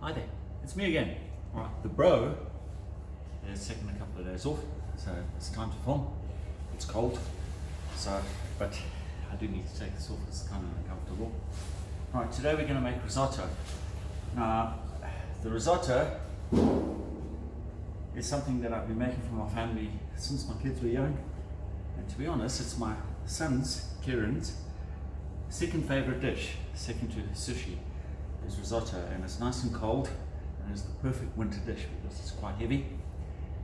Hi there, it's me again. Alright, the bro is taking a couple of days off, so it's time to film. It's cold, but I do need to take this off, it's kind of uncomfortable. Alright, today we're going to make risotto. Now, the risotto is something that I've been making for my family since my kids were young. And to be honest, it's my son's, Kieran's, second favorite dish, second to sushi, is risotto. And it's nice and cold, and it's the perfect winter dish because it's quite heavy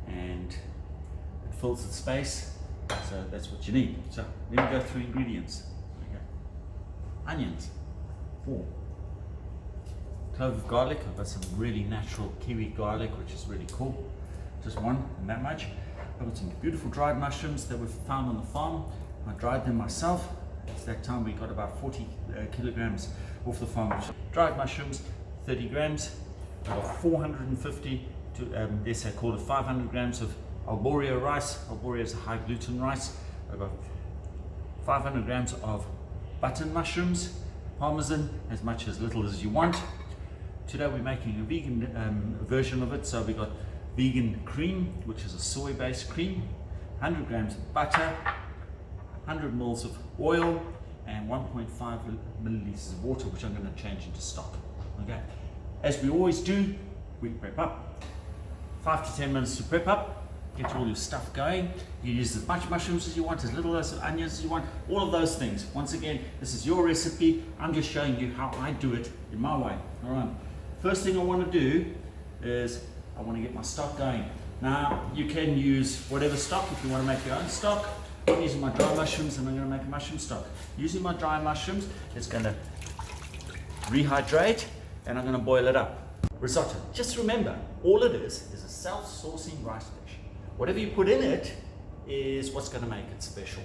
and it fills its space, so that's what you need. So let me go through ingredients. Okay. Onions, 4. Clove of garlic. I've got some really natural kiwi garlic, which is really cool. Just 1, and that much. I've got some beautiful dried mushrooms that we've found on the farm. I dried them myself. It's that time we got about 40 kilograms off the farm. Dried mushrooms, 30 grams. I've got 450 to, yes, I call it 500 grams of arborio rice. Arborio is a high gluten rice. I've got 500 grams of button mushrooms, parmesan, as much as little as you want. Today we're making a vegan version of it, so we got vegan cream, which is a soy-based cream, 100 grams of butter, 100 mils of oil, and 1.5 milliliters of water, which I'm going to change into stock. Okay. As we always do, we prep up. 5 to 10 minutes to prep up. Get all your stuff going. You use as much mushrooms as you want, as little as onions as you want, all of those things. Once again, this is your recipe. I'm just showing you how I do it in my way. All right. First thing I want to do is I want to get my stock going. Now, you can use whatever stock if you want to make your own stock. I'm using my dry mushrooms and I'm going to make a mushroom stock. Using my dry mushrooms, it's going to rehydrate and I'm going to boil it up. Risotto, just remember, all it is a self-sourcing rice dish. Whatever you put in it is what's going to make it special.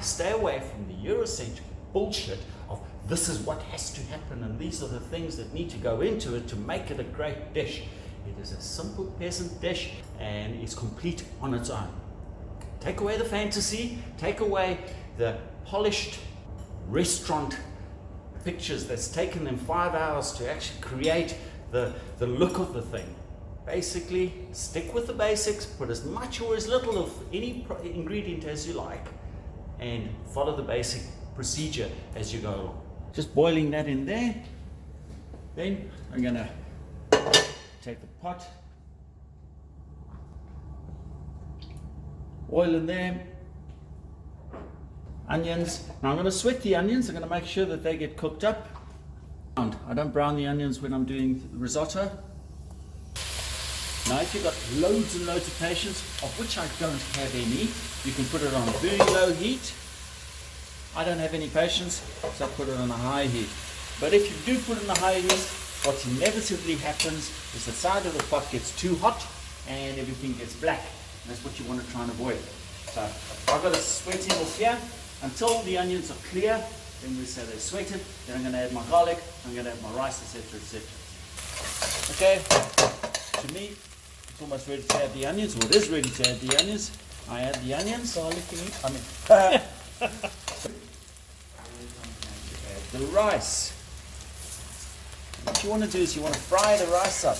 Stay away from the Eurocentric bullshit of this is what has to happen and these are the things that need to go into it to make it a great dish. It is a simple peasant dish and it's complete on its own. Take away the fantasy, take away the polished restaurant pictures that's taken them 5 hours to actually create the look of the thing. Basically, stick with the basics, put as much or as little of any ingredient as you like, and follow the basic procedure as you go along. Just boiling that in there. Then I'm gonna take the pot, oil in there, onions. Now I'm going to sweat the onions. I'm going to make sure that they get cooked up. I don't brown the onions when I'm doing risotto. Now if you've got loads and loads of patience, of which I don't have any, you can put it on very low heat. I don't have any patience, so I put it on a high heat. But if you do put it on a high heat, what inevitably happens is the side of the pot gets too hot and everything gets black. And that's what you want to try and avoid. So I've got a sweating off here until the onions are clear. Then we say they're sweated. Then I'm going to add my garlic, I'm going to add my rice, etc., etc. Okay, to me, it's almost ready to add the onions, or it is ready to add the onions. I add the onions. Garlic in it. Add the rice. What you want to do is you want to fry the rice up.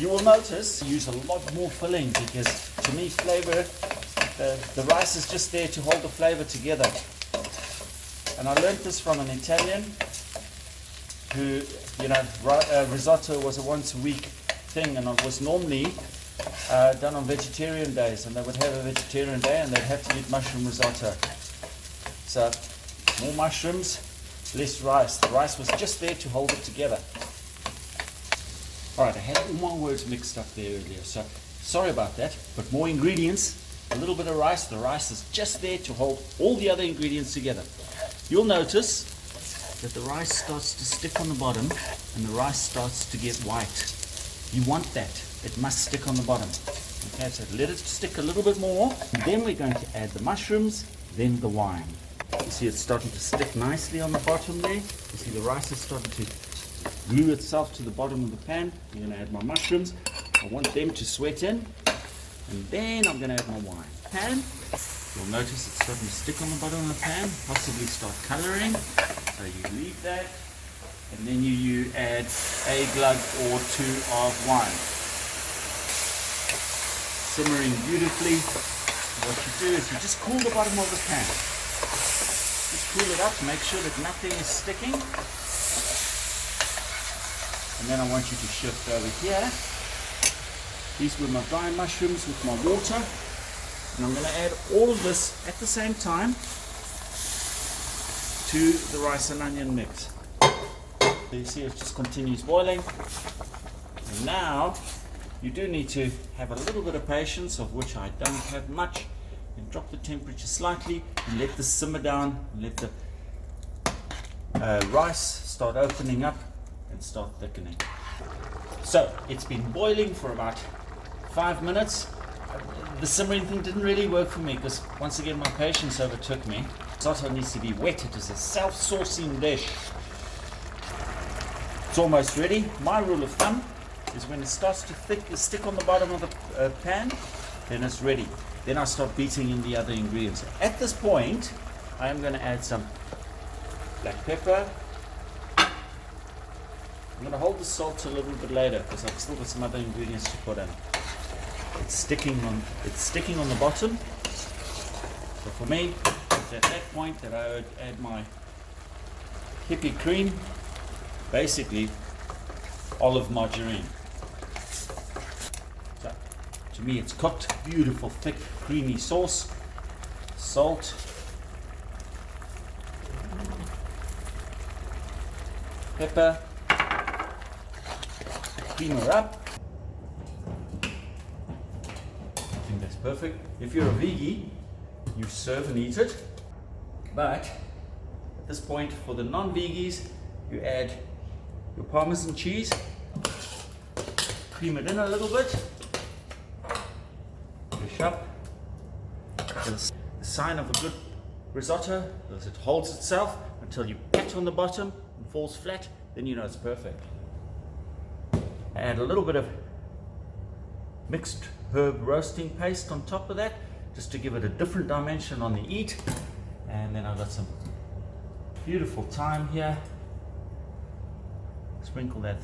You will notice I use a lot more filling because to me flavor, the rice is just there to hold the flavor together. And I learned this from an Italian who, risotto was a once a week thing and it was normally done on vegetarian days, and they would have a vegetarian day and they'd have to eat mushroom risotto. So more mushrooms, less rice. The rice was just there to hold it together. Alright, I had all my words mixed up there earlier, so sorry about that, but more ingredients, a little bit of rice. The rice is just there to hold all the other ingredients together. You'll notice that the rice starts to stick on the bottom and the rice starts to get white. You want that. It must stick on the bottom. Okay, so let it stick a little bit more. And then we're going to add the mushrooms, then the wine. You see it's starting to stick nicely on the bottom there. You see the rice is starting to glue itself to the bottom of the pan. I'm going to add my mushrooms. I want them to sweat in. And then I'm going to add my wine. Pan. You'll notice it's starting to stick on the bottom of the pan, possibly start coloring. So you leave that. and then you add a glug or two of wine. Simmering beautifully. What you do is you just cool the bottom of the pan. Just cool it up, make sure that nothing is sticking. And then I want you to shift over here. These were my dry mushrooms with my water. And I'm going to add all of this at the same time to the rice and onion mix. So you see it just continues boiling. And now you do need to have a little bit of patience, of which I don't have much. And drop the temperature slightly and let this simmer down. And let the rice start opening up and start thickening. So it's been boiling for about 5 minutes. The simmering thing didn't really work for me because once again my patience overtook me. Risotto needs to be wet. It is a self-saucing dish. It's almost ready. My rule of thumb is when it starts to stick on the bottom of the pan, then it's ready. Then I start beating in the other ingredients. At this point, I am going to add some black pepper. I'm going to hold the salt a little bit later because I've still got some other ingredients to put in. It's sticking on the bottom. So for me, it's at that point that I would add my hippie cream, basically olive margarine. So to me it's cooked, beautiful, thick, creamy sauce. Salt, pepper, cream her up. I think that's perfect. If you're a veggie, you serve and eat it. But at this point, for the non-veggies, you add your Parmesan cheese, cream it in a little bit, dish up. The sign of a good risotto is it holds itself until you pat on the bottom and falls flat, then you know it's perfect. Add a little bit of mixed herb roasting paste on top of that, just to give it a different dimension on the eat. And then I've got some beautiful thyme here. Sprinkle that